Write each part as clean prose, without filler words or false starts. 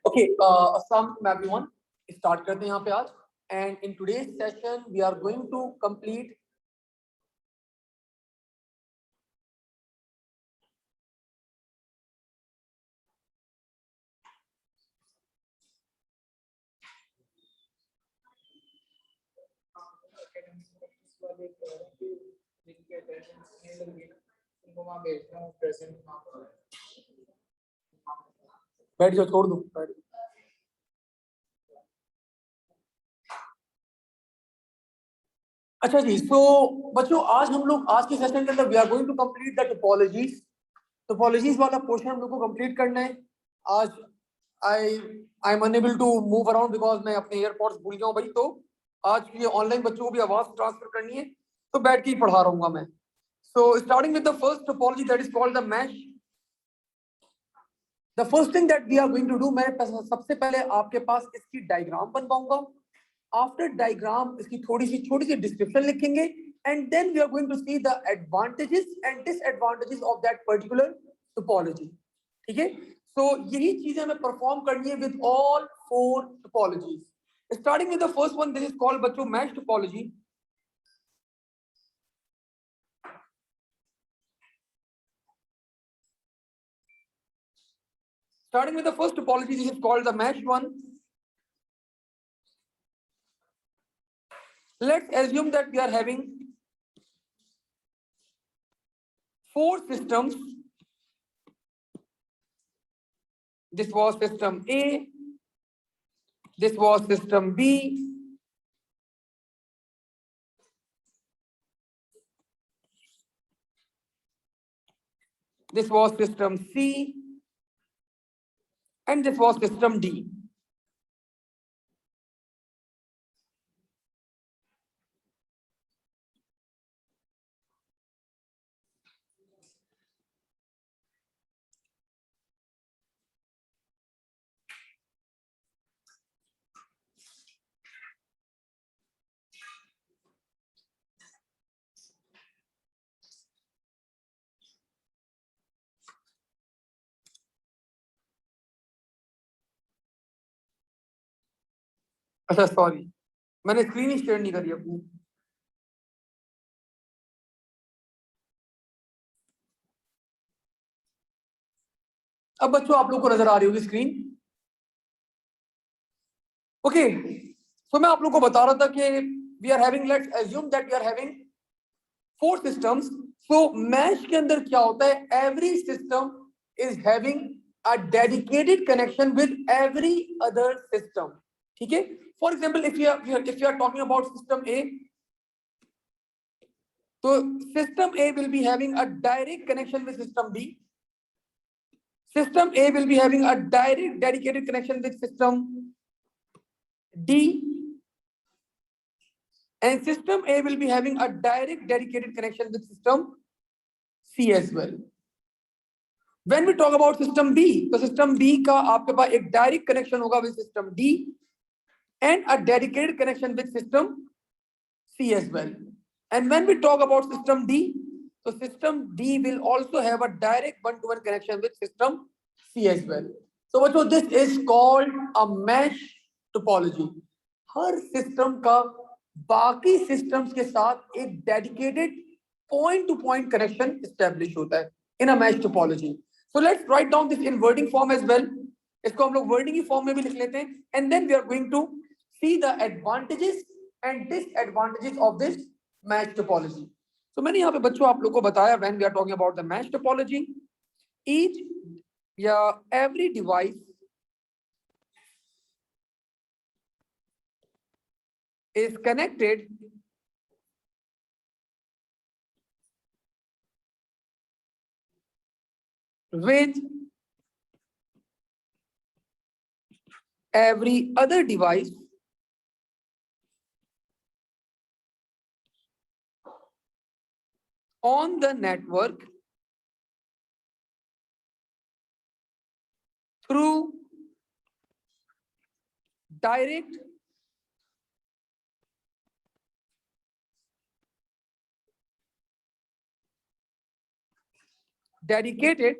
Okay, assalamualaikum everyone. Start करते हैं यहाँ पे आज. And in today's session, we are going to complete बैठ जाओ, छोड़ दो. अच्छा जी, तो बच्चों आज हम लोग आज के सेशन के अंदर we are going to complete the topologies वाला पोर्शन हम लोग को कंप्लीट करना है. आज I am unable to move around because मैं अपने एयरपोर्ट्स भूल गया हूँ भाई. तो आज ये ऑनलाइन बच्चों को भी आवाज ट्रांसफर करनी है, तो बैठ के ही पढ़ा रहूंगा मैं. So starting with the first topology that is called the mesh. The first thing that we are going to do, मैं सबसे पहले आपके पास इसकी डायग्राम बनवाऊंगा. आफ्टर डायग्राम इसकी छोटी सी डिस्क्रिप्शन लिखेंगे and then we are going to see the advantages and disadvantages of that particular topology. ठीक है, सो यही चीजें हमें परफॉर्म करनी है with all 4 topologies. Starting with the first one, this is called बच्चों mesh topology. Starting with the first topology, this is called the mesh one. Let's assume that we are having 4 systems. This was system A, this was system B, this was system C, and this was system D. अच्छा sorry, मैंने screen ही share नहीं करी अपनी. अब बच्चों आप लोग को नजर आ रही होगी स्क्रीन. ओके, सो मैं आप लोग को बता रहा था कि we are having, let's assume that we are having 4 systems. So mesh के अंदर क्या होता है, every system is having a dedicated connection with every other system. ठीक है, for example if you are talking about system A, तो system A will be having a direct connection with system B. System A will be having a direct dedicated connection with system D, and system A will be having a direct dedicated connection with system C as well. When we talk about system B, तो system B का आपके पास एक direct connection होगा with system D and a dedicated connection with system C as well. And when we talk about system D, so system D will also have a direct one-to-one connection with system C as well. So what this is called a mesh topology. हर system का बाकी systems के साथ एक dedicated point to point connection establish होता है in a mesh topology. So let's write down this in wording form as well. इसको हम लोग वर्डिंग की फॉर्म में भी लिख लेते हैं, and then we are going to see the advantages and disadvantages of this mesh topology. तो मैंने यहाँ पे बच्चों आप लोग को बताया, when we are talking about the mesh topology, each या every device is connected with every other device on the network through direct dedicated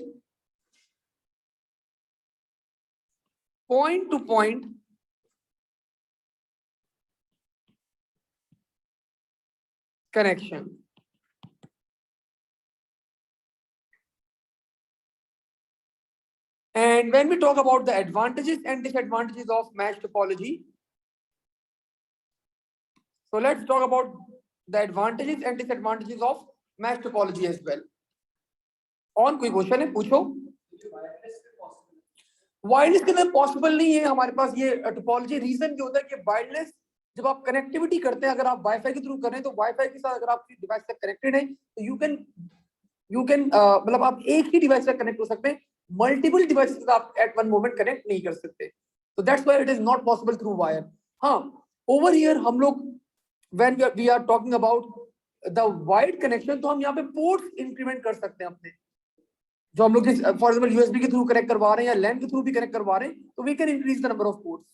point to point connection. And when we talk about the advantages and disadvantages of mesh topology, so let's talk about the advantages and disadvantages of mesh topology as well. On कोई question है पूछो। Wireless के अंदर possible नहीं है हमारे पास ये topology. Reason क्या होता है कि वायरलेस जब आप कनेक्टिविटी करते हैं, अगर आप वाईफाई के थ्रू कर रहे हैं तो वाईफाई के साथ अगर आपकी डिवाइस से कनेक्टेड है तो यू कैन मतलब आप एक ही डिवाइस से कनेक्ट हो सकते हैं, मल्टीपल डिवाइसेस आप एट वन मोमेंट कनेक्ट नहीं कर सकते। तो that's why it is not possible through wire. हाँ, ओवर हियर हम लोग when we are talking about the wired connection, तो हम यहाँ पे पोर्ट्स इंक्रीमेंट कर सकते हैं अपने, जो हम लोग फॉर एग्जांपल यूएसबी के थ्रू कनेक्ट करवा रहे हैं या लैन के थ्रू भी कनेक्ट करवा रहे हैं, तो we can increase the number of ports.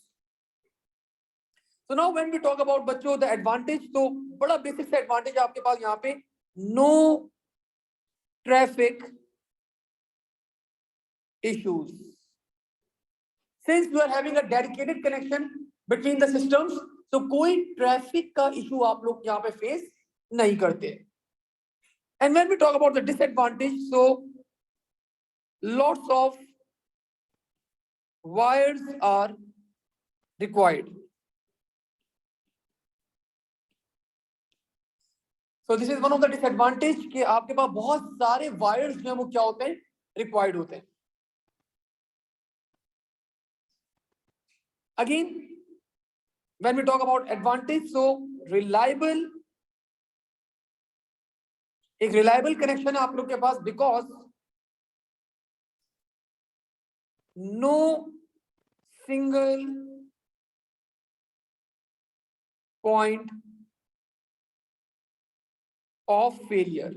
So now when we talk about बच्चों द एडवांटेज, तो बड़ा बेसिक सा एडवांटेज आपके पास यहाँ पे, no traffic issues. Since you are having a dedicated connection between the systems, तो कोई ट्रैफिक का इशू आप लोग यहाँ पे फेस नहीं करते। And when we talk about the disadvantage, so lots of wires are required. So this is one of the disadvantage कि आपके पास बहुत सारे wires जो हैं वो क्या होते हैं, required होते हैं। Again, when we talk about advantage, so reliable, एक reliable connection है आप लोग के पास, because no single point of failure.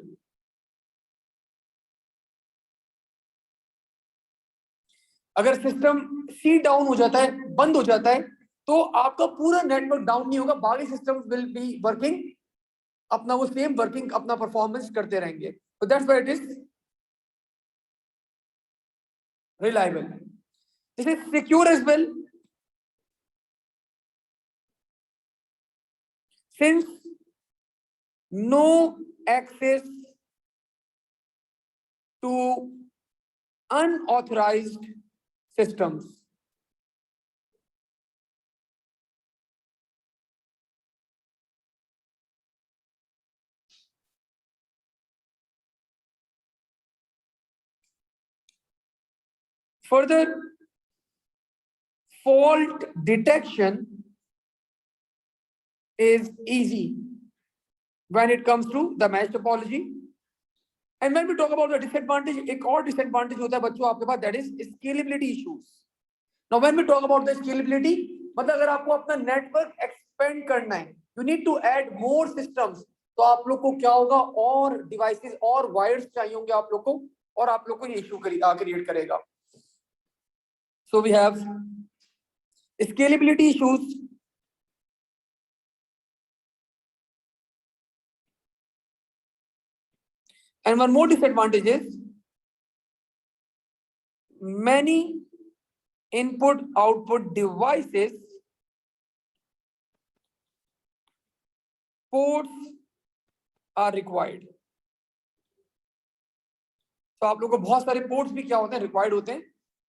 अगर सिस्टम सी डाउन हो जाता है, बंद हो जाता है, तो आपका पूरा नेटवर्क डाउन नहीं होगा, बाकी सिस्टम विल बी वर्किंग अपना वो सेम वर्किंग अपना परफॉर्मेंस करते रहेंगे। तो that's why it is reliable. This is secure as well, since no access to unauthorized systems. Further, fault detection is easy when it comes to the mesh topology. And when we talk about the disadvantage, एक और disadvantage होता है बच्चों आपके पास, that is scalability issues. Now when we talk about the scalability, मतलब अगर आपको अपना नेटवर्क एक्सपेंड करना है, you need to add more systems, तो आप लोग को क्या होगा, और डिवाइसेस और वायर्स चाहिए होंगे आप लोग को, और आप लोग को ये इशू क्रिएट करेगा। So we have scalability issues, and one more disadvantage is many input output devices ports are required. तो आप लोगों को बहुत सारे पोर्ट्स भी क्या होते हैं, रिक्वायर्ड होते हैं.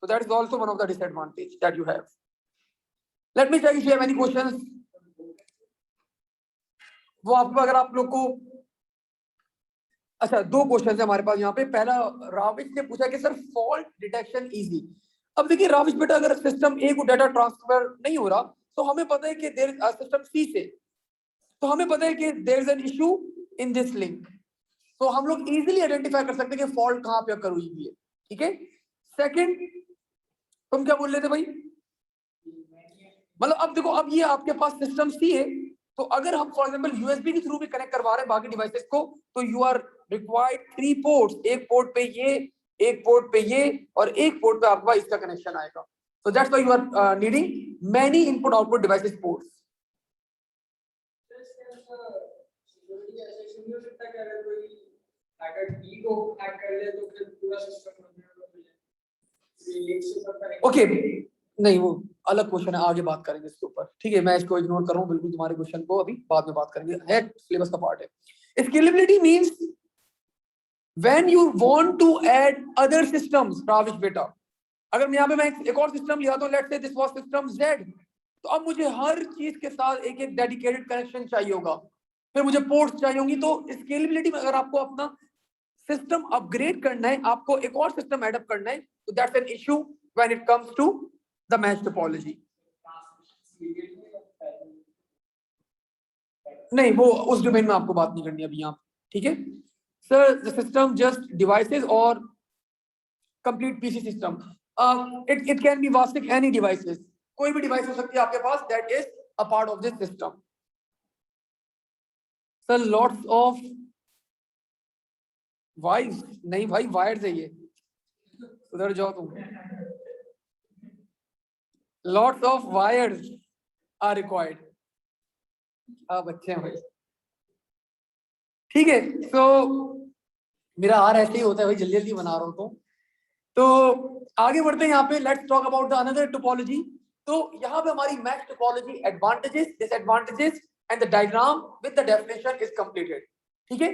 So that is also one of the disadvantage that you have. Let me check if you have any questions. वो आपको अगर आप लोग को अच्छा 2 क्वेश्चन है हमारे पास यहाँ पे. पहला राविश ने पूछा कि सर फॉल्ट डिटेक्शन इजी. अब देखिए राविश बेटा, अगर सिस्टम ए को डाटा ट्रांसफर नहीं हो रहा तो हमें पता है कि देयर सिस्टम सी से, तो हमें पता है कि there is an issue in this link. तो हम लोग इजीली आइडेंटिफाई कर सकते हैं कि फॉल्ट कहां पे अकर हुई है. ठीक है. सेकंड, तुम क्या बोल रहे थे भाई? मतलब अब देखो, अब ये आपके पास सिस्टम सी है, तो अगर हम फॉर एग्जांपल यूएसबी के थ्रू भी कनेक्ट करवा रहे हैं बाकी डिवाइसेस को, तो यू आर रिक्वायर्ड 3 पोर्ट्स. एक पोर्ट पे ये, एक पोर्ट पे ये, और एक पोर्ट पे आपका इसका कनेक्शन आएगा. So that's why you are needing many input output devices ports. Okay नहीं, वो अलग क्वेश्चन है, आगे बात करेंगे इसके ऊपर. ठीक है, मैं इसको इग्नोर कर रहा हूँ बिल्कुल. तुम्हारे क्वेश्चन को अभी बाद में बात करेंगे, है सिलेबस का पार्ट है. Scalability means when you want to add other systems. Ravish बेटा, अगर यहाँ पे मैं एक और सिस्टम लिया तो let's say this was system Z, तो अब मुझे हर चीज के साथ एक एक डेडिकेटेड कनेक्शन चाहिए होगा, फिर मुझे पोर्ट्स चाहिए होंगी. तो स्केलेबिलिटी में अगर आपको अपना सिस्टम अपग्रेड करना है, आपको एक और सिस्टम एड अप करना है, तो that's an issue when it comes to the mesh topology. नहीं, वो उस डोमेन में आपको बात नहीं करनी अभी यहाँ. ठीक है sir, the system just devices और complete PC system. It can be Vastic any devices. कोई भी डिवाइस हो सकती है आपके पास that is a part of this system. Sir, lots of wires. नहीं भाई, wires है ये. उधर जाओ तुम. Lots of wires are required. आप अच्छे हैं भाई. ठीक है, so मेरा आर ऐसे ही होता है भाई, जल्दी जल्दी बना रहा हूँ. तो आगे बढ़ते हैं यहाँ पे. Let's talk about the another topology. तो यहाँ पे हमारी mesh topology advantages, disadvantages and the diagram with the definition is completed. ठीक है,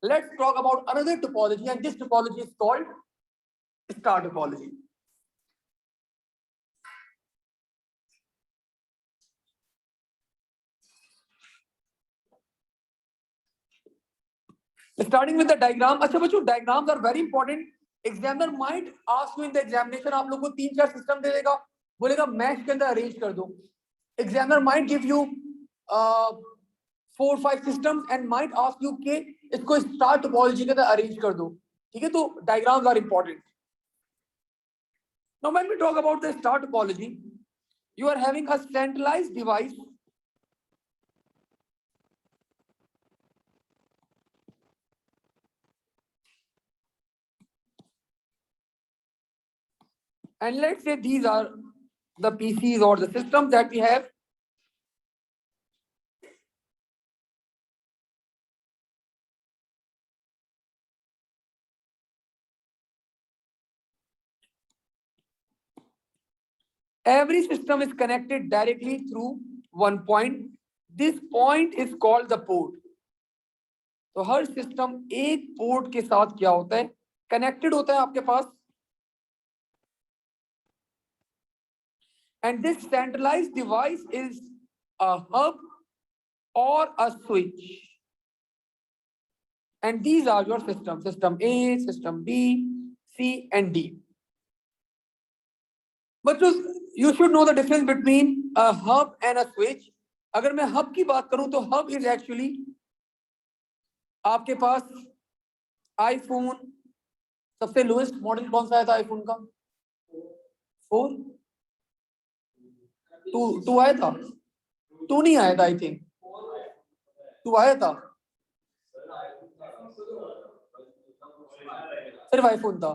let's talk about another topology and this topology is called star topology. Starting with the diagram. अच्छा बच्चों, diagrams are very important. Examiner might ask you in the examination, आप लोगों को 3-4 system दे देगा, बोलेगा match के अंदर अरेंज कर दो. Examiner might give you 4-5 systems and might ask you के इसको स्टार टोपोलॉजी के अंदर अरेंज कर दो. ठीक है, तो diagrams are important. Now when we talk about the star topology, you are having a centralized device and let's say these are the PCs or the systems that we have. Every system is connected directly through one point. This point is called the port. तो हर system एक port के साथ क्या होता है, connected होता है आपके पास. And this centralized device is a hub or a switch. And these are your systems: system A, system B, C, and D. But you should know the difference between a hub and a switch. अगर मैं hub की बात करूं तो hub is actually आपके पास iPhone सबसे lowest model कौन सा आया था iPhone का? 4 टू आया था? 2 नहीं आया था, आई थिंक 2 आया था. सिर्फ आईफोन था.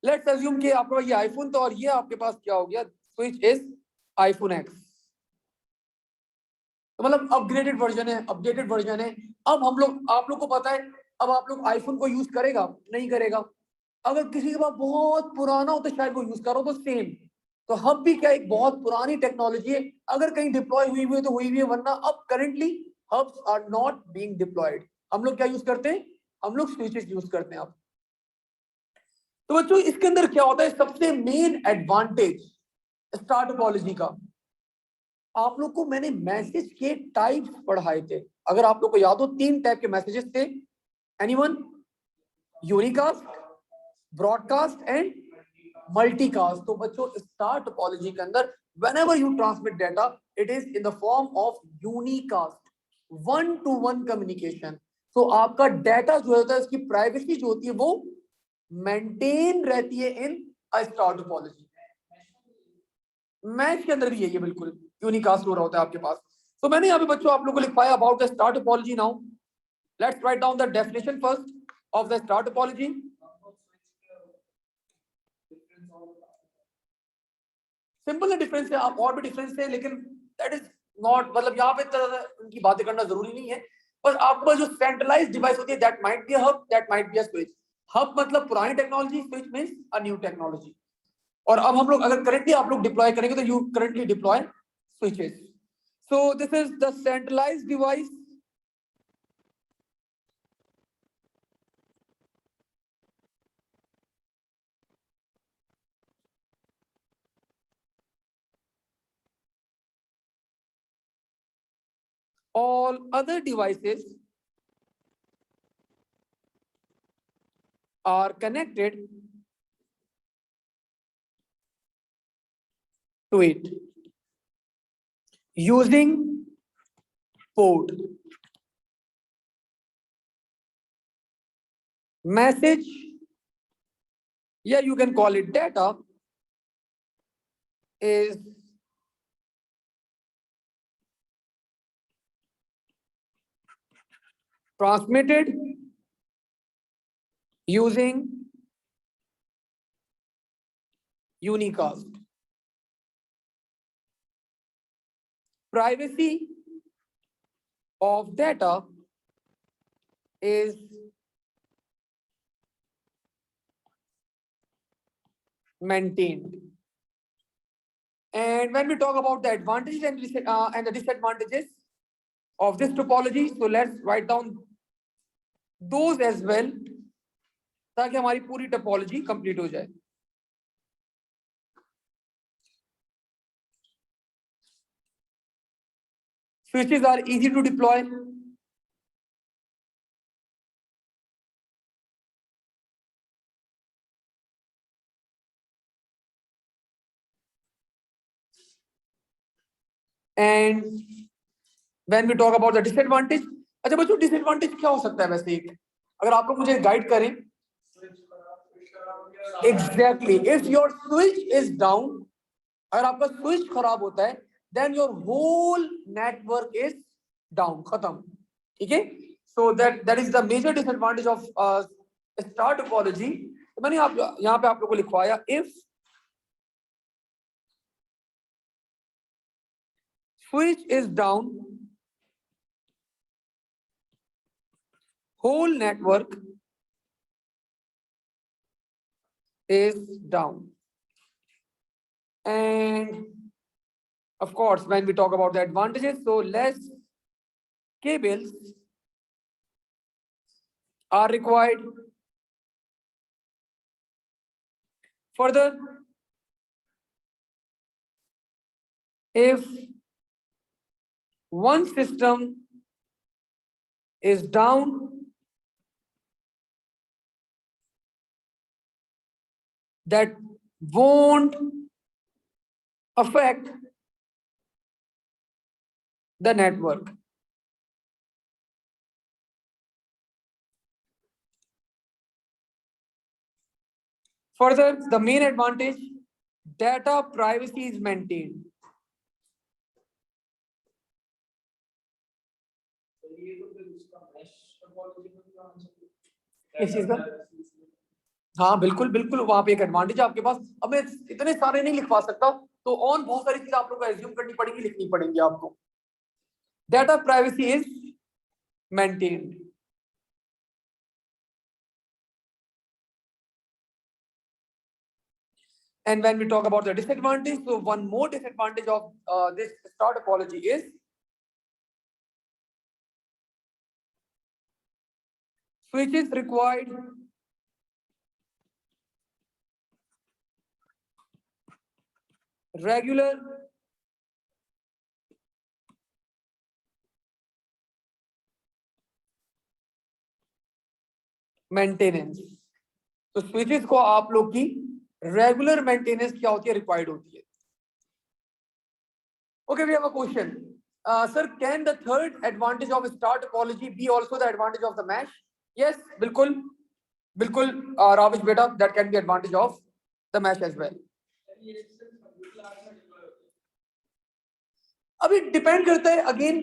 लेट्स अज्यूम कि आपका ये आईफोन था और ये आपके पास क्या हो गया, स्विच इज आईफोन एक्स. तो मतलब अपग्रेडेड वर्जन है, अपडेटेड वर्जन है. अब हम लोग, आप लोग को पता है, अब आप लोग आईफोन को यूज करेगा नहीं करेगा. अगर किसी के पास बहुत पुराना हो तो शायद वो यूज करो, तो सेम. तो हब भी क्या एक बहुत पुरानी टेक्नोलॉजी है, अगर कहीं डिप्लॉय हुई है तो हुई है, वरना अब currently hubs are not being deployed. हम लोग क्या यूज करते हैं? हम लोग स्विचेस यूज करते हैं अब। तो बच्चों इसके अंदर क्या होता है, सबसे मेन एडवांटेज स्टार टोपोलॉजी का, आप लोग को मैंने मैसेज के टाइप्स पढ़ाए थे, अगर आप लोग को याद हो 3 टाइप के मैसेजेस थे, anyone? Unicast, broadcast and multicast. तो बच्चों स्टार टोपोलॉजी के अंदर whenever you transmit data it is in the form of unicast, one to one communication। तो आपका डाटा जो होता है उसकी प्राइवेसी जो होती है वो मेंटेन रहती है इन स्टार टोपोलॉजी। मैच के अंदर भी यही है, बिल्कुल यूनिकास्ट हो रहा होता है आपके पास। तो मैंने यहाँ पे बच्चों आप लोगों को लिखवाया about the star topology. Now let's write down the definition first of the star topology. Simple difference है, आप और भी डिफरेंस है, लेकिन दैट इज नॉट, मतलब यहाँ पे उनकी बातें करना जरूरी नहीं है। बस आपको जो सेंट्रलाइज्ड डिवाइस होती है that might be a hub, that might be a switch. Hub मतलब पुरानी technology, switch means a new technology. और अब हम लोग अगर करेंटली आप लोग डिप्लॉय करेंगे तो you currently deploy switches. So this is the centralised device all other devices are connected to it using port, message, yeah, you can call it data, is transmitted using unicast. Privacy of data is maintained. And when we talk about the advantages and the disadvantages of this topology, so let's write down those as well, ताकि हमारी पूरी topology complete हो जाए। Switches are easy to deploy. And when we talk about the disadvantage, अच्छा बच्चों disadvantage क्या हो सकता है वैसे, एक अगर आप लोग मुझे गाइड करें। Exactly, if your switch is down, अगर आपका स्विच खराब होता है then your whole network is down, खत्म। ठीक है, so that is the major disadvantage of star topology. तो मैंने आप यहाँ पे आप लोगों को लिखवाया, if switch is down, whole network is down. And of course, when we talk about the advantages, so less cables are required. Further, if one system is down, that won't affect the network. Further, the main advantage, data privacy is maintained. किस चीज का? हाँ बिल्कुल बिल्कुल, वहां पे एक advantage आपके पास। अब मैं इतने सारे नहीं लिखवा सकता, तो ऑन बहुत सारी चीजें आप लोग को एज्यूम करनी पड़ेगी, लिखनी पड़ेंगी आपको। Data privacy is maintained. And when we talk about the disadvantage, so one more disadvantage of this star topology is switches required regular maintenance. तो स्विचेस को आप लोग की रेगुलर मेंटेनेंस क्या होती है, रिक्वायर्ड होती है। Okay, we have a question, sir can the third advantage of star topology be also the advantage of the mesh? Yes, बिल्कुल बिल्कुल राविश बेटा, that can be advantage of the mesh as well. अभी depend करता है again,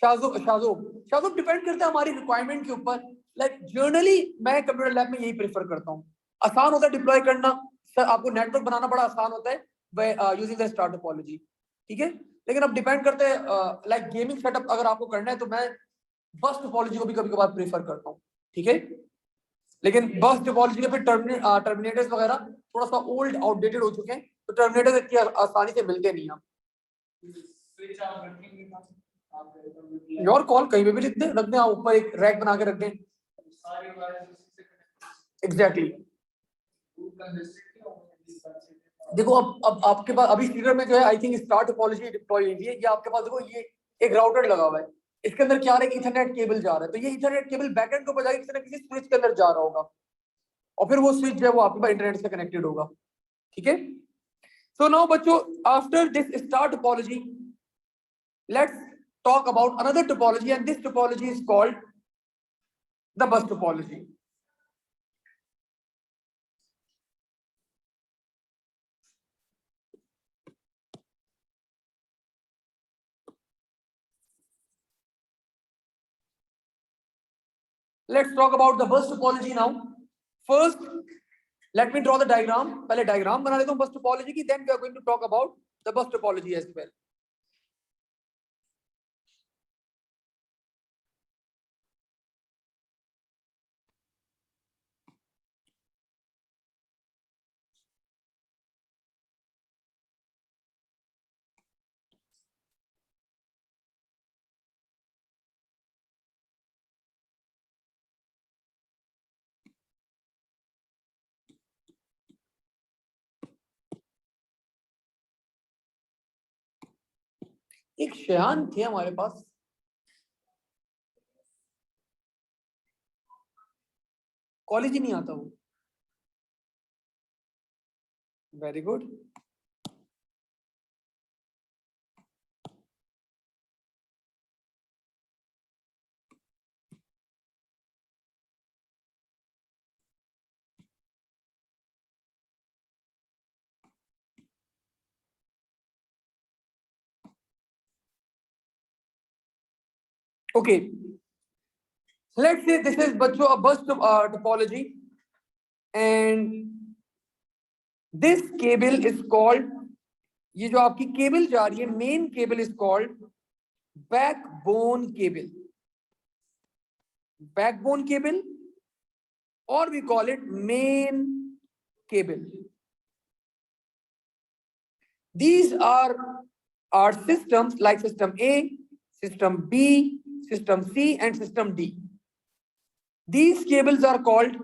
शाहजोब depend करता है हमारी requirement के ऊपर। लाइक जनरली मैं कंप्यूटर लैब में यही प्रेफर करता हूँ, आसान होता है डिप्लॉय करना। सर आपको नेटवर्क बनाना बड़ा आसान होता है यूजिंग द स्टार टोपोलॉजी, ठीक है। लेकिन अब डिपेंड करते हैं, लाइक गेमिंग सेटअप अगर आपको करना है तो मैं बस टोपोलॉजी को भी कभी कभार प्रेफर करता हूँ, ठीक है। लेकिन बस टोपोलॉजी के फिर टर्मिनेटर्स वगैरह थोड़ा सा ओल्ड आउटडेटेड हो चुके हैं, तो टर्मिनेटर्स इतनी आसानी से मिलते नहीं हैं। योर कॉल, कहीं पे भी लिख दें, रख दें, ऊपर एक रैक बना के रख दें। एग्जैक्टली देखो अब आपके पास अभी सीडर में जो है I think star topology deploy हुई है। ये आपके पास देखो, ये एक राउटर लगा हुआ है, इसके अंदर क्या आ रहा है, इथरनेट केबल जा रहा है। तो ये इथरनेट केबल बैकएंड के ऊपर जाके किसी ना किसी स्विच के अंदर जा रहा होगा, और फिर वो स्विच जो है वो आपके पास इंटरनेट से कनेक्टेड होगा, ठीक है। सो नाउ बच्चों, after this star topology, let's talk about another topology, and this topology is called the bus topology. Let's talk about the bus topology now. First, let me draw the diagram. पहले diagram बना लेता हूँ bus topology की, then we are going to talk about the bus topology as well. एक शयान थे हमारे पास, college ही नहीं आता वो। Very good. Okay, let's say this is बच्चों a bus topology, and this cable is called, ये जो आपकी केबल जा रही है, main cable is called backbone cable, backbone cable, और we call it main cable. These are our systems like system A, system B, system C and system D. These cables are called,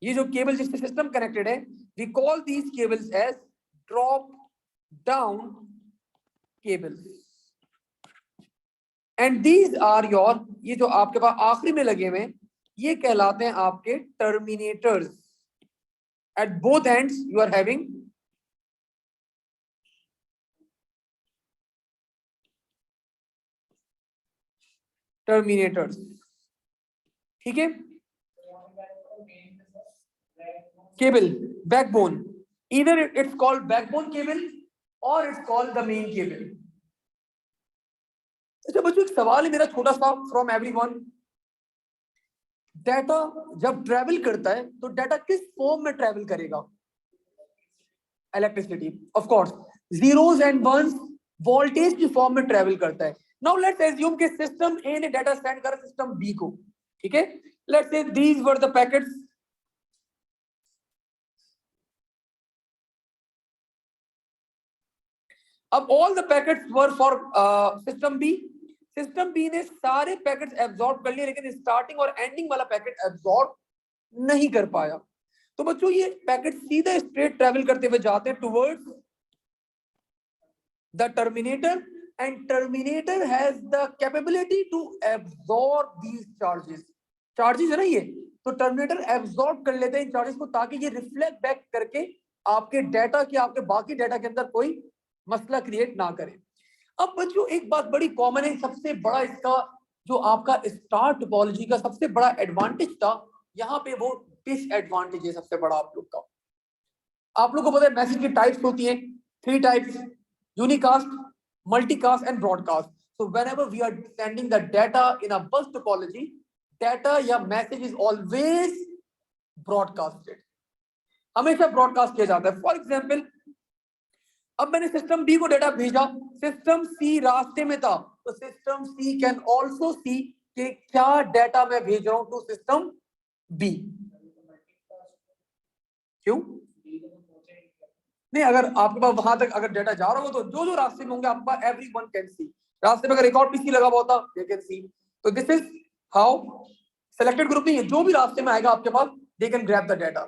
ये जो cable जिससे system connected है, we call these cables as drop down cables. And these are your, ये जो आपके पास आखिरी में लगे हुए, ये कहलाते हैं आपके terminators. At both ends you are having terminators, ठीक है। Cable backbone, either it's called backbone cable or it's called the main cable. अच्छा बच्चों, एक सवाल है मेरा छोटा सा फ्रॉम एवरीवन, डाटा जब ट्रैवल करता है तो डाटा किस फॉर्म में ट्रैवल करेगा? Electricity, of course, zeros and ones voltage की फॉर्म में ट्रैवल करता है। नाउ लेट्स एज्यूम कि सिस्टम ए ने डाटा सेंड करा सिस्टम बी को, ठीक है। Let's say these were the packets, अब all the packets were for system B, system B ने सारे पैकेट्स एब्जॉर्ब कर लिए, लेकिन स्टार्टिंग और एंडिंग वाला पैकेट एब्जॉर्ब नहीं कर पाया। तो बच्चों ये पैकेट सीधा स्ट्रेट ट्रेवल करते हुए जाते हैं towards the terminator, and terminator has the capability to absorb these charges. Charges है ना ये, तो टर्मिनेटर एब्जॉर्ब कर लेते हैं इन चार्जेस को, ताकि ये रिफ्लेक्ट बैक करके आपके डाटा की, आपके बाकी डाटा के अंदर कोई मसला क्रिएट ना करे। अब बच्चों एक बात बड़ी कॉमन है, सबसे बड़ा इसका जो आपका स्टार टोपोलॉजी का सबसे बड़ा एडवांटेज था, यहाँ पे वो डिसएडवांटेज है सबसे बड़ा आप लोग का। आप लोग को पता है मैसेज की टाइप्स होती हैं, 3 types, unicast, multicast and broadcast. So whenever we are sending the data in a bus topology, data या मैसेज is always broadcasted, हमेशा ब्रॉडकास्ट किया जाता है। फॉर एग्जाम्पल अब मैंने सिस्टम बी को डेटा भेजा, सिस्टम सी रास्ते में था, तो system C can also see कि क्या डाटा मैं भेज रहा हूं टू सिस्टम बी। क्यों नहीं, अगर आपके पास वहां तक अगर डाटा जा रहा हो तो जो जो रास्ते में होंगे आपके पास एवरीवन कैन सी। रास्ते में अगर एक और पीसी लगा हुआ होता दे कैन सी। तो this is how selected group नहीं है, जो भी रास्ते में आएगा आपके पास they can grab the data.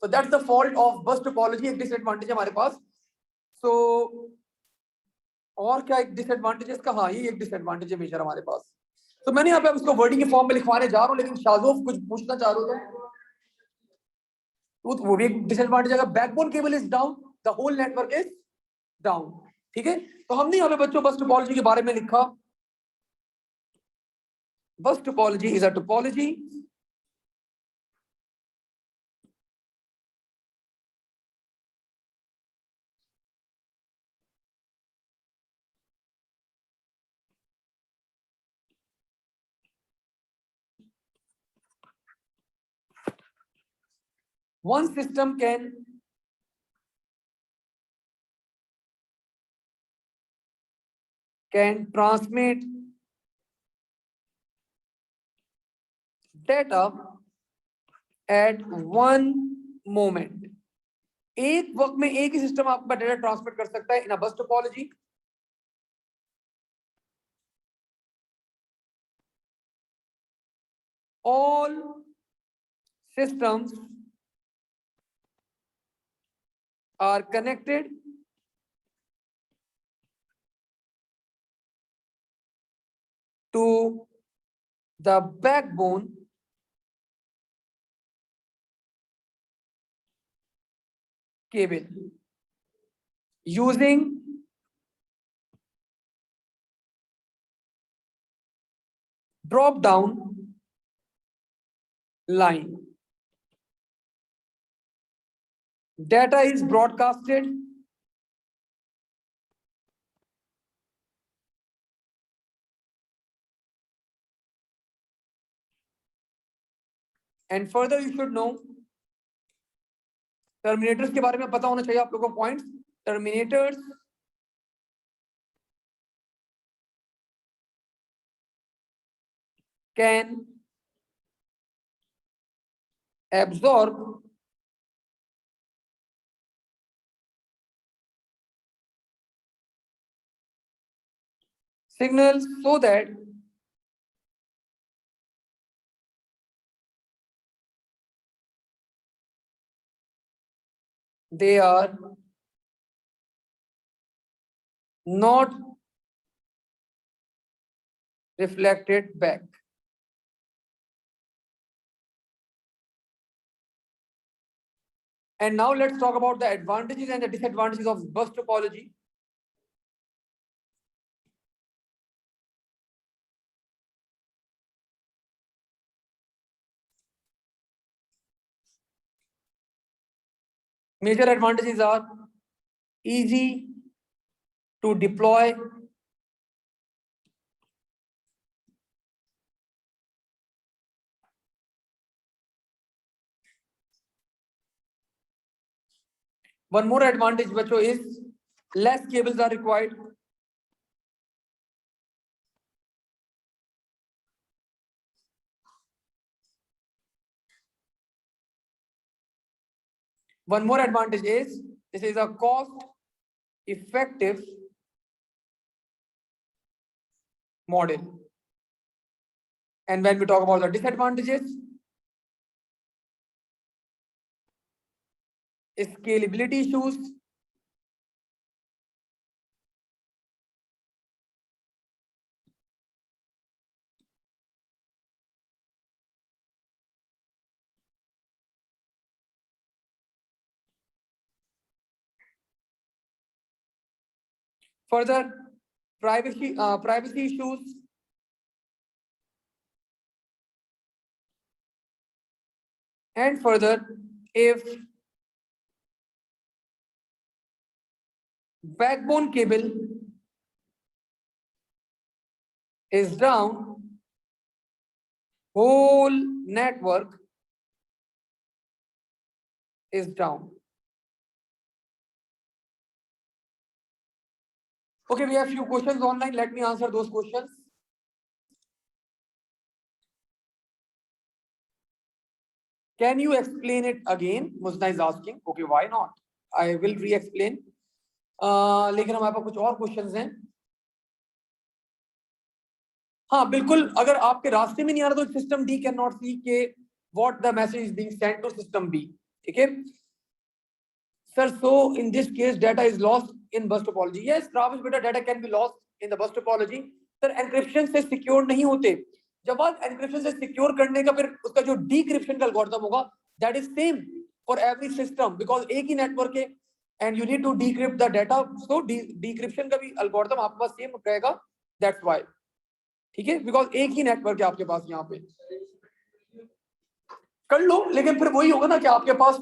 तो that's the fault of bus topology, एक डिसएडवांटेज है हमारे पास। सो और क्या एक डिसएडवांटेज है इसका, हाँ ये एक डिसएडवांटेज है मेजर हमारे पास। तो मैंने यहाँ पे इसको वर्डिंग के फॉर्म में लिखवाने जा रहा हूँ, लेकिन शाजोफ कुछ पूछना चाह रहे हो तो वो भी एक डिसएडवांटेज है। Backbone cable is down, the whole network is down. ठीक है, तो हमने यहाँ पे बच्चों बस टोपोलॉजी के बारे में लिखा, बस topology is a topology one system can transmit data at one moment। एक वक्त में एक ही सिस्टम आपका डेटा ट्रांसमिट कर सकता है in a bus topology. All systems are connected to the backbone cable using drop down line। Data is broadcasted and further you should know terminators के बारे में पता होना चाहिए आप लोगों को points. Terminators can absorb signals so that they are not reflected back। And now let's talk about the advantages and the disadvantages of bus topology। Major advantages are easy to deploy, one more advantage बच्चों is less cables are required। One more advantage is this is a cost effective model. And when we talk about the disadvantages, scalability issues, further privacy issues, and further, if backbone cable is down, whole network is down. Okay, we have few questions online. Let me answer those questions. Can you explain it again? Musna is asking. Okay, why not? I will re-explain. लेकिन हमारे पास कुछ और questions हैं. हाँ बिल्कुल, अगर आपके रास्ते में नहीं आ रहा तो system D can not see के what the message is being sent to system B. ठीक है सर. So in this case data is lost in bus topology. Yes Ravish बेटा, data can be lost in the bus topology. Sir encryption से secure नहीं होते. जब आप encryption से सिक्योर करने का फिर उसका जो डीक्रिप्शन का एल्गोरिथम होगा that is same for every system, because एक ही नेटवर्क है and you need to decrypt the data. So decryption का भी एल्गोरिथम आपके पास सेम रहेगा. That's why. ठीक है, बिकॉज एक ही नेटवर्क है आपके पास. यहाँ पे कर लो, लेकिन फिर वही होगा ना कि आपके पास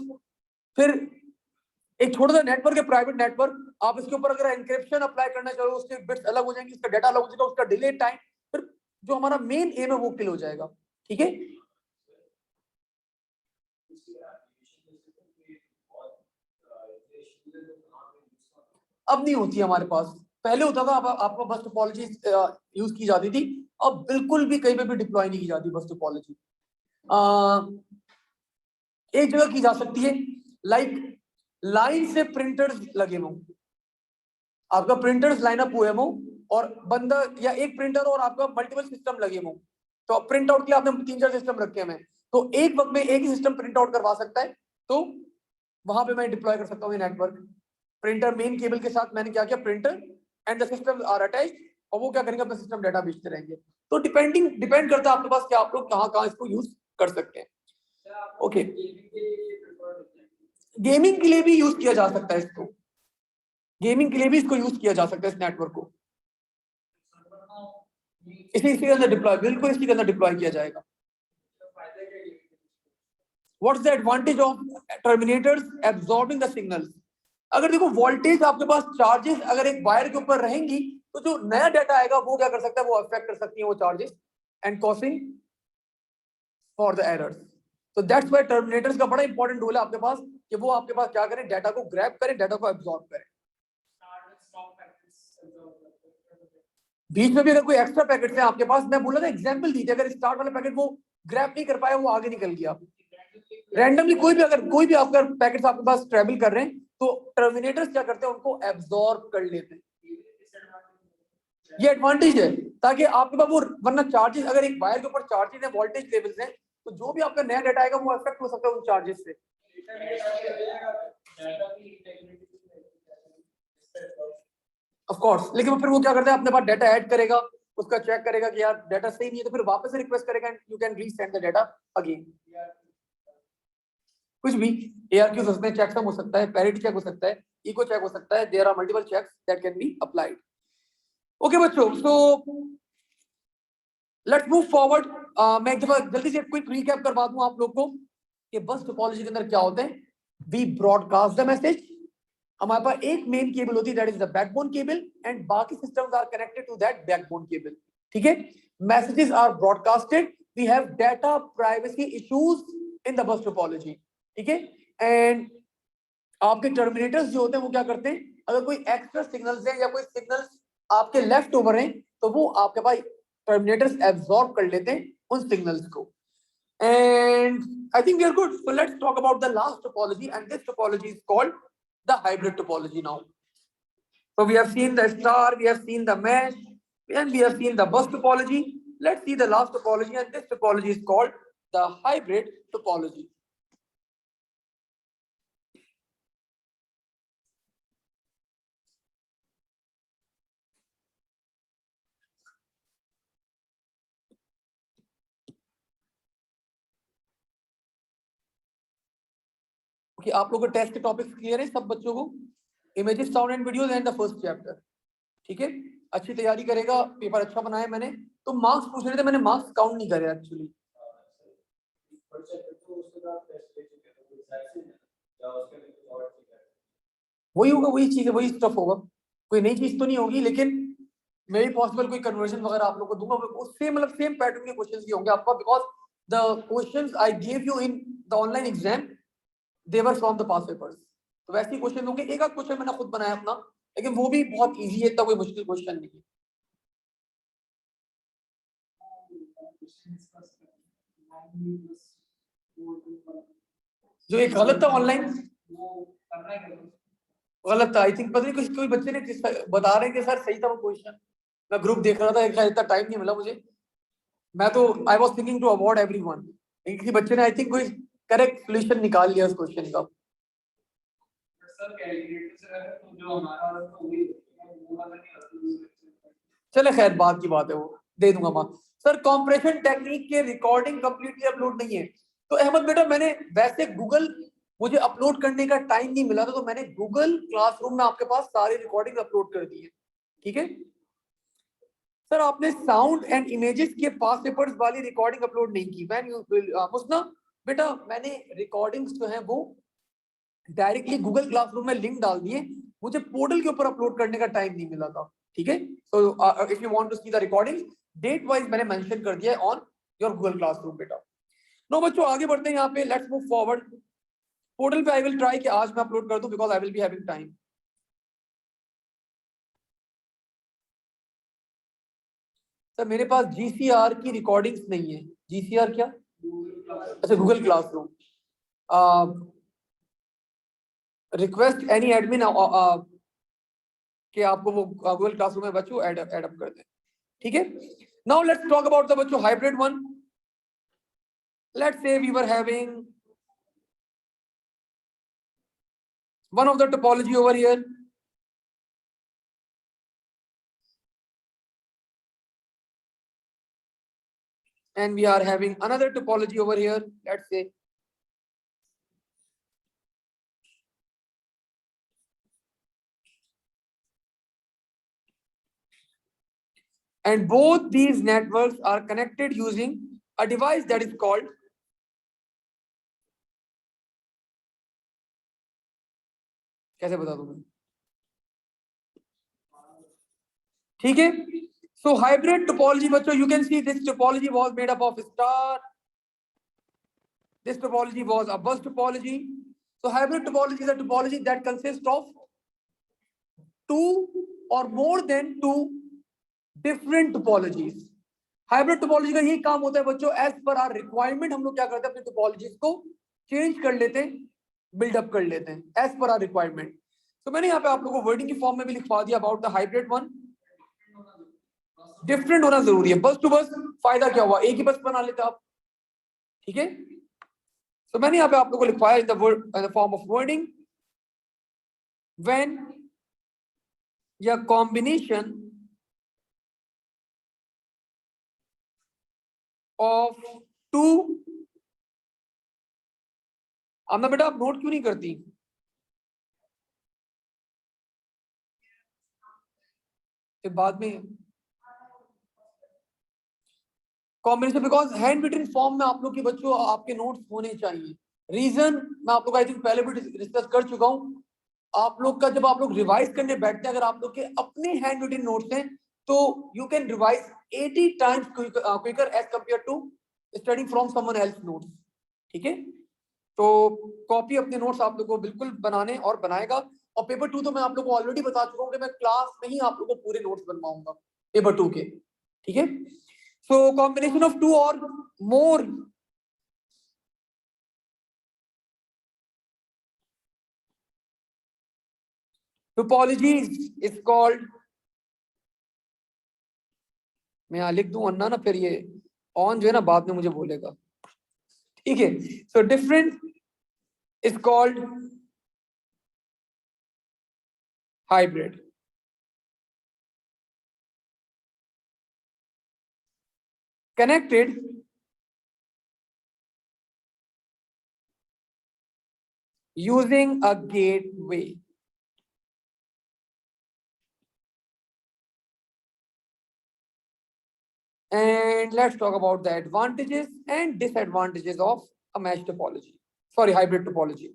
फिर एक छोटा सा नेटवर्क है, प्राइवेट नेटवर्क. आप इसके ऊपर अगर एनक्रिप्शन अप्लाई करना चाहो, उसके बिट्स अलग हो जाएंगे, इसका डाटा अलग हो जाएगा, उसका डिले टाइम, फिर जो हमारा मेन एम है वो किल हो जाएगा. ठीक है. अब नहीं होती हमारे पास. पहले होता था, आपको बस टोपोलॉजी यूज की जाती थी. अब बिल्कुल भी कहीं पे भी डिप्लॉय नहीं की जाती बस टोपोलॉजी. एक जगह की जा सकती है, लाइक लाइन से प्रिंटर्स लगे हों, आपका प्रिंटर्स लाइनअप हुए हों और बंदा या एक प्रिंटर और आपका मल्टीपल सिस्टम लगे हों. तो प्रिंट आउट के लिए आपने 3-4 सिस्टम रखे हैं, तो एक वक्त में एक ही सिस्टम प्रिंट आउट करवा सकता है. तो वहां पे मैं डिप्लॉय कर सकता हूँ नेटवर्क. प्रिंटर मेन केबल के साथ मैंने क्या किया, printer and the system are attached, और वो क्या करेंगे, अपना सिस्टम डाटा भेजते रहेंगे. तो डिपेंड करता है आपके पास कि आप लोग कहाँ इसको यूज कर सकते हैं. ओके, गेमिंग के लिए भी यूज किया जा सकता है इसको. गेमिंग के लिए भी इसको यूज किया जा सकता है इस नेटवर्क को. इसी के अंदर डिप्लॉय, बिल्कुल इसी के अंदर डिप्लॉय किया जाएगा. What's the advantage of terminators absorbing the signals. अगर देखो वोल्टेज आपके पास चार्जेस अगर एक वायर के ऊपर रहेंगी तो जो नया डाटा आएगा वो क्या कर सकता है, वो अफेक्ट कर सकती है वो charges and causing for the errors. तो दैट्स व्हाई टर्मिनेटर्स का बड़ा इंपॉर्टेंट रोल है आपके पास कि वो आपके पास क्या करें, डाटा को ग्रैब करें, डाटा को एब्सॉर्ब करें. बीच में भी अगर कोई एक्स्ट्रा पैकेट है आपके पास, मैं बोला था एग्जांपल दी थी, अगर स्टार्ट वाला पैकेट वो ग्रैब नहीं कर पाया, वो आगे निकल गया रैंडमली, कोई भी आपका पैकेट्स आपके पास ट्रेवल कर रहे हैं तो टर्मिनेटर्स क्या करते हैं, उनको एब्सॉर्ब कर लेते हैं. ये एडवांटेज है ताकि आपके पास वो, वरना चार्जेस अगर एक वायर के ऊपर चार्जेस है, वोल्टेज लेवल्स हैं, तो जो भी आपका नया डाटा आएगा वो अफेक्ट हो सकता है उन चार्जेस से. ऑफ कोर्स, लेकिन फिर वो क्या करता है, अपने पास डाटा ऐड करेगा, उसका चेक करेगा कि यार डाटा सही नहीं है, तो फिर वापस से रिक्वेस्ट करेगा and you can resend the data again. कुछ भी ARQ हो सकते हैं, चेकसम हो सकता है, पैरिटी चेक हो सकता है, इको चेक हो सकता है. There are multiple checks that can be applied. Okay बच्चों, सो लेट्स मूव फॉरवर्ड. मैं एक दफा जल्दी से क्विक रिकैप करवा दूं आप लोग को कि बस टोपोलॉजी के अंदर क्या होते हैं. We broadcast the message. हमारे पास एक मेन केबल होती है that is the backbone cable and बाकी systems are connected to that backbone cable. ठीक है, messages are broadcasted. We have data privacy issues in the bus topology. ठीक है, एंड आपके टर्मिनेटर्स जो होते हैं वो क्या करते हैं, अगर कोई एक्स्ट्रा सिग्नल्स है या कोई सिग्नल्स आपके लेफ्ट ओवर हैं तो वो आपके पास टर्मिनेटर्स एब्सॉर्ब कर लेते हैं उन सिग्नल्स को. And I think we are good. So let's talk about the last topology and this topology is called the hybrid topology now. So we have seen the star, we have seen the mesh, And we have seen the bus topology. Let's see the last topology, and this topology is called the hybrid topology. Okay, आप लोगों को test के topics clear है सब बच्चों को? Images, sound and videos and the first chapter, ठीक है? अच्छी तैयारी करेगा, पेपर अच्छा बनाया मैंने। तो मार्क्स पूछ रहे थे, मैंने मार्क्स काउंट नहीं करे एक्चुअली। वही होगा, वही चीज है, वही स्टफ होगा, कोई नई चीज तो नहीं होगी, लेकिन मे बी पॉसिबल कोई कन्वर्जन वगैरह आप लोग को दूंगा, उससे मतलब सेम पैटर्न के क्वेश्चंस ही होंगे आपका, because the questions I give you in the online exam they were from the past papers. तो वैसे ही क्वेश्चन होंगे, एक आध क्वेश्चन मैंने खुद बनाया अपना, लेकिन वो भी बहुत इजी है, इतना कोई मुश्किल क्वेश्चन नहीं है। जो एक गलत था ऑनलाइन, गलत था आई थिंक, पता नहीं कुछ कोई बच्चे ने बता रहे हैं कि सर सही था वो क्वेश्चन। मैं ग्रुप देख रहा था, इतना टाइम नहीं मिला मुझे, मैं तो I was thinking to award everyone, लेकिन किसी बच्चे ने आई थिंक कोई करेक्ट सॉल्यूशन निकाल लिया उस क्वेश्चन का। चले खैर, बात की बात है, वो दे दूंगा मार्क्स। सर कॉम्प्रेशन टेक्निक के रिकॉर्डिंग कंप्लीटली अपलोड नहीं है। तो अहमद बेटा, मैंने वैसे गूगल, मुझे अपलोड करने का टाइम नहीं मिला था, तो मैंने गूगल क्लासरूम में आपके पास सारी रिकॉर्डिंग अपलोड कर दी है, ठीक है? सर आपने साउंड एंड इमेजेस के पास पेपर्स वाली रिकॉर्डिंग अपलोड नहीं की। मैन यू मुस्ना बेटा, मैंने रिकॉर्डिंग्स जो है वो डायरेक्टली गूगल क्लासरूम में लिंक डाल दिए, मुझे पोर्टल के ऊपर अपलोड करने का टाइम नहीं मिला था, ठीक है? तो if you want to see the recording date wise मैंने मेंशन कर दिया है ऑन योर गूगल क्लासरूम बेटा। नो बच्चों, आगे बढ़ते हैं यहाँ पे, लेट्स मूव फॉरवर्ड। पोर्टल पे आई विल ट्राई कि आज मैं अपलोड कर दूं, because I will be having time. Sir मेरे पास जीसीआर की रिकॉर्डिंग्स नहीं है। जीसीआर क्या? अच्छा, Google classroom. Request any admin कि आपको वो गूगल क्लासरूम में बच्चों ऐड अप कर दें, ठीक है? Now let's talk about the बच्चों hybrid one. Let's say we were having one of the topology over here, and we are having another topology over here, let's say. And both these networks are connected using a device that is called, कैसे बता दूं मैं, ठीक है? So hybrid topology बच्चों, you can see this topology was made up of star, this topology was a bus topology. So hybrid topology is a topology that consists of two or more than two different topologies. Hybrid topology का यही काम होता है बच्चों, as per are requirement हम लोग क्या करते हैं, अपनी टोपोलॉजीज को चेंज कर लेते हैं, बिल्डअप कर लेते हैं एज पर आर रिक्वायरमेंट। तो मैंने यहाँ पे आप लोगों को वर्डिंग की फॉर्म में भी लिखवा दिया about the hybrid one. Different होना जरूरी है, बस टू बस फायदा क्या हुआ, एक ही बस बना लेते आप, ठीक है? तो मैंने यहाँ पे आप लोगों को लिखवाया in the form of wording, when या कॉम्बिनेशन of two, आमना बेटा आप नोट क्यों नहीं करती? फिर बाद में combination, because handwritten form में आप लोग के बच्चों आपके नोट्स होने चाहिए। रीजन मैं आप लोग आई थिंक पहले भी डिस्कस कर चुका हूं, आप लोग का जब आप लोग रिवाइज करने बैठते हैं, अगर आप लोग के अपने हैंड रिटन नोट्स हैं तो you can revise 80 times quicker as compare to studying from someone else notes, ठीक है? तो कॉपी अपने नोट्स आप लोग को बिल्कुल बनाने और बनाएगा। और पेपर 2 तो मैं आप लोग को ऑलरेडी बता चुका हूँ कि मैं क्लास में ही आप लोग को पूरे नोट्स बनवाऊंगा पेपर 2 के, ठीक है? So combination of two or more topologies is called मैं यहाँ लिख दूं अन्ना ना, फिर ये ऑन जो है ना बाद में मुझे बोलेगा, ठीक है। So difference is called hybrid. Connected using a gateway. And let's talk about the advantages and disadvantages of a mesh topology. Sorry, hybrid topology.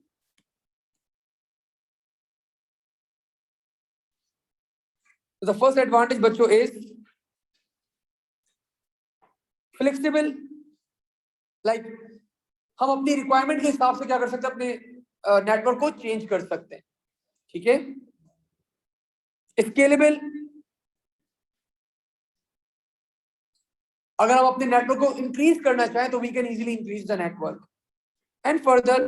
So the first advantage, बच्चों, is flexible. Like हम अपनी requirement के हिसाब से क्या कर सकते हैं, अपने नेटवर्क को चेंज कर सकते हैं, ठीक है। स्केलेबल, अगर हम अपने नेटवर्क को इंक्रीज करना चाहें तो we can easily increase the network. And further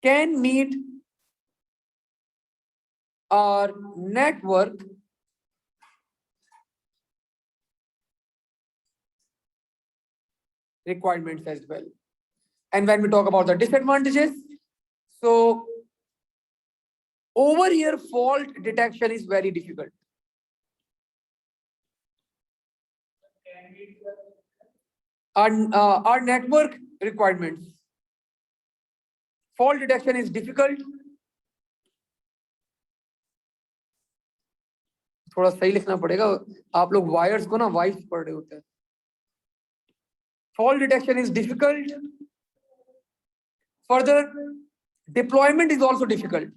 can meet our network requirements as well. And when we talk about the disadvantages, so over here fault detection is very difficult. Our network requirements, fault detection is difficult. थोड़ा सही लिखना पड़ेगा, आप लोग wires को ना vice पढ़ रहे होते हैं। Fault detection is difficult. Further, deployment is also difficult.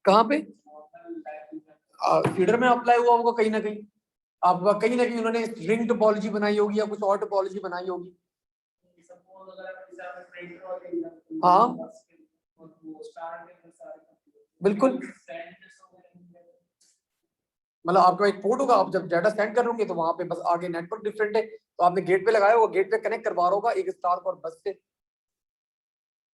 कहाँ पे फीडर में अप्लाई हुआ होगा कहीं ना कहीं, आपका कहीं ना कहीं उन्होंने रिंग टोपोलॉजी बनाई होगी या कुछ और टोपोलॉजी बनाई होगी। हाँ बिल्कुल, मतलब आपका एक पोर्ट होगा, आप जब डाटा सेंड कर रहे तो वहां पे बस आगे नेटवर्क डिफरेंट है, तो आपने गेट पे लगाया होगा, गेट पे कनेक्ट करवा रहा होगा एक स्टार और बस से।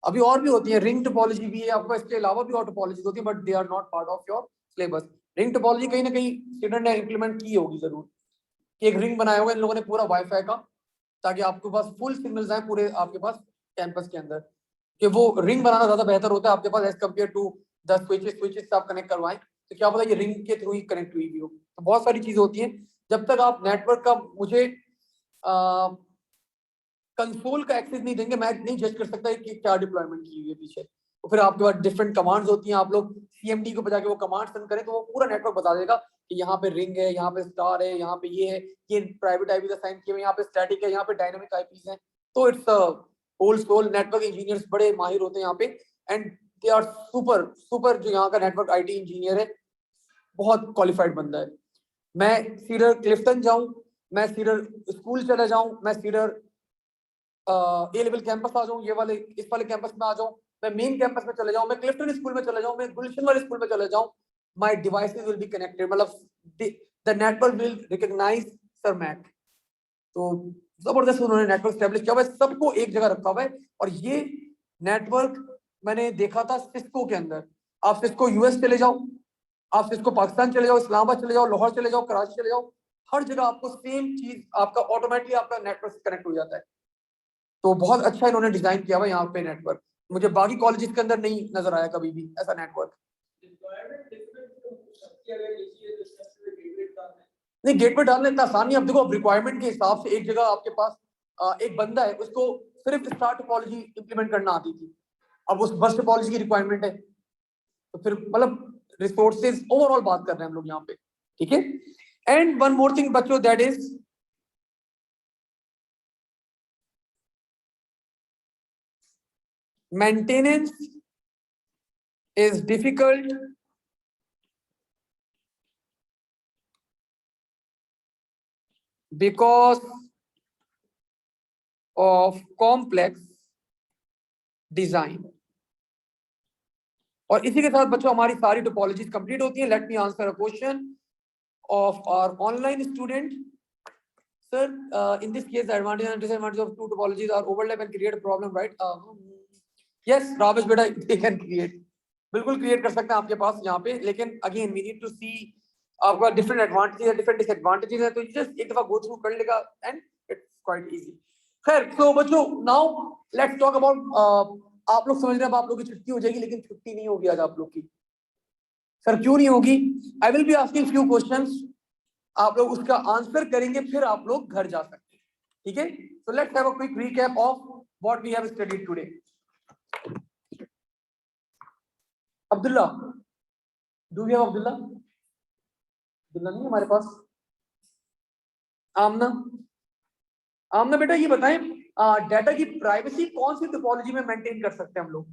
अभी और भी होती है, रिंग टोपोलॉजी भी है आपको, इसके अलावा भी और टोपोलॉजी होती है, but they are not part of your syllabus. Ring topology कहीं ना कहीं स्टूडेंट ने इंप्लीमेंट की होगी जरूर, कि एक रिंग बनाया होगा इन लोगों ने पूरा वाईफाई का, ताकि आपके पास फुल सिग्नल्स आए पूरे आपके पास कैंपस के अंदर, कि वो रिंग बनाना ज्यादा बेहतर होता है आपके पास एज कम्पेयर टू 10 स्विचेस आप कनेक्ट करवाएं, तो क्या पता ये रिंग के थ्रू ही कनेक्ट हुई भी हो। तो बहुत सारी चीजें होती हैं, जब तक आप नेटवर्क का मुझे कंसोल का एक्सेस नहीं देंगे, मैं नहीं जज कर सकता कि क्या डिप्लॉयमेंट की हुई है पीछे। तो फिर आपके पास डिफरेंट कमांड्स होती हैं, आप लोग सीएमडी को बजा के वो कमांड रन करें तो वो पूरा नेटवर्क बता देगा कि यहाँ पे रिंग है, यहाँ पे स्टार है, यहाँ पे ये है, ये प्राइवेट आईपी असाइन किए हुए, यहाँ पे स्टैटिक है, यहाँ पे डायनामिक आईपीज हैं। तो it's whole sole network engineers बड़े माहिर होते हैं यहाँ पे, and they are super super. जो यहाँ का नेटवर्क आईटी इंजीनियर है बहुत क्वालिफाइड बंदा है। मैं सीडर क्लिफ्टन जाऊं, मैं सीडर स्कूल चले जाऊं, मैं सीडर ए लेवल कैंपस आ जाऊं, ये वाले इस वाले कैंपस में आ जाऊं, मैं मेन कैंपस में चले जाऊं, मैं क्लिफ्टन स्कूल में चले जाऊं, मैं गुलशन वाले स्कूल में चले जाऊं, my devices will be connected, मतलब द नेटवर्क विल रिकॉग्नाइज सरमैक। तो जबरदस्त उन्होंने नेटवर्क स्टैब्लिश किया हुआ है, सबको एक जगह रखा हुआ है। और ये नेटवर्क मैंने देखा था सिस्को के अंदर। आप सिस्को यूएस चले जाओ, आप सिस्को पाकिस्तान चले जाओ, इस्लामाबाद चले जाओ, लाहौर चले जाओ, कराची चले जाओ, हर जगह आपको सेम चीज आपका ऑटोमेटिकली आपका नेटवर्क से कनेक्ट हो जाता है। तो बहुत अच्छा इन्होंने डिजाइन किया हुआ यहाँ पे नेटवर्क, मुझे बाकी कॉलेजेस के अंदर नहीं नजर आया कभी भी ऐसा नेटवर्क। नहीं, गेट पे डालना इतना आसान नहीं। अब देखो, अब रिक्वायरमेंट के हिसाब से एक जगह आपके पास एक बंदा है, उसको सिर्फ स्टार टोपोलॉजी इंप्लीमेंट करना आती थी, अब उस बस टोपोलॉजी की रिक्वायरमेंट है, तो फिर मतलब रिसोर्सेज ओवरऑल बात कर रहे हैं हम लोग यहाँ पे, ठीक है। एंड वन मोर थिंग बच्चों, that is maintenance is difficult because of complex design. और इसी के साथ बच्चों हमारी सारी टोपोलॉजीज कंप्लीट होती हैं। Let me answer a question of our online student. Sir, in this case, the advantage and disadvantage of two topologies are overlap and create a problem, right? Yes, Ravish beta, they can create. बिल्कुल create कर सकते हैं आपके पास यहाँ पे, लेकिन again we need to सी आपका डिफरेंट एडवांटेजेस है, डिफरेंट डिसएडवांटेजेस है, तो जस्ट एक दफा गो थ्रू कर लेगा एंड इट्स क्वाइट इजी। खैर, तो बच्चों नाउ लेट्स टॉक अबाउट, आप लोग समझ रहे हैं अब आप लोग की छुट्टी हो जाएगी, लेकिन छुट्टी नहीं होगी आज आप लोग की। सर क्यों नहीं होगी? I will be asking few questions, आप लोग उसका आंसर करेंगे, फिर आप लोग घर जा सकते हैं, ठीक है? So let's have a quick recap of what we have studied today. Abdullah, do we have Abdullah? Abdullah नहीं हमारे पास। आमना, आमना बेटा ये बताएं, डाटा की प्राइवेसी कौन सी टोपोलॉजी में मेंटेन कर सकते हैं हम लोग?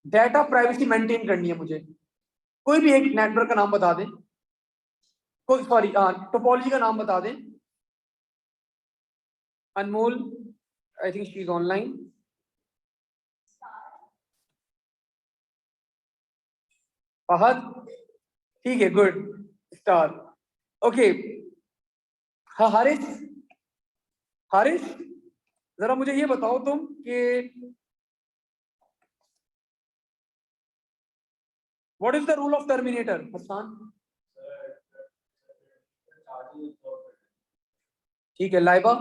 डाटा प्राइवेसी मेंटेन करनी है मुझे, कोई भी एक नेटवर्क का नाम बता दें, कोई सॉरी टोपोलॉजी का नाम बता दें। Anmol, I think she is online. Fahad, ठीक है, गुड, स्टार, ओके। हाँ हारिस, हारिस जरा मुझे ये बताओ तुम कि what is the rule of terminator? Hasan, ठीक है। Laiba,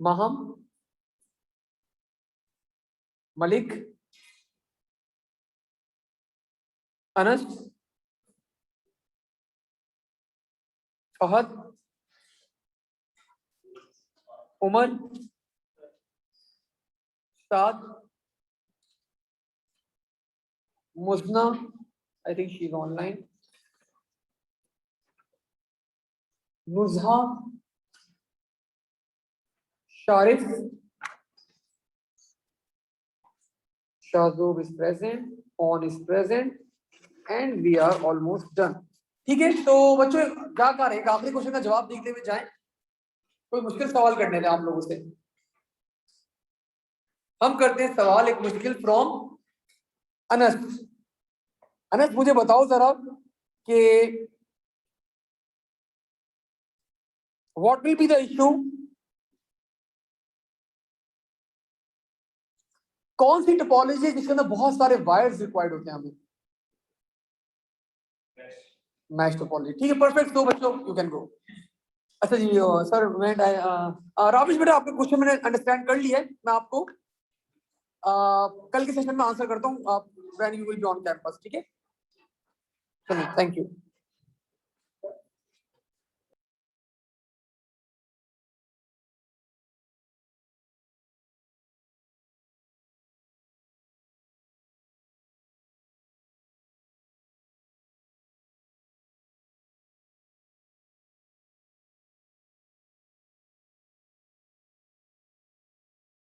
Maham, Malik, Anas, Fahad, Umar, Saad, Mujna, I think she is online, Nuzha, Sharif, Shazoob is present, Aun is present and we are almost done. ठीक है, तो बच्चों क्या कर रहे हैं, आखिरी क्वेश्चन का जवाब देखते हुए जाएं। कोई मुश्किल सवाल करने थे आप लोगों से? हम करते हैं सवाल एक मुश्किल फ्रॉम अनस। अनस मुझे बताओ जरा कि what will be the issue, कौन सी टोपोलॉजी है जिसके अंदर बहुत सारे वायर्स रिक्वायर्ड होते हैं हमें? मैश टोपोलॉजी, ठीक है, परफेक्ट। तो बच्चों यू कैन गो। अच्छा जी सर, मैं राविश बेटा आपके क्वेश्चन मैंने अंडरस्टैंड कर लिया है, मैं आपको कल के सेशन में आंसर करता हूँ, आप when you will be on campus, ठीक है? चलिए, थैंक यू।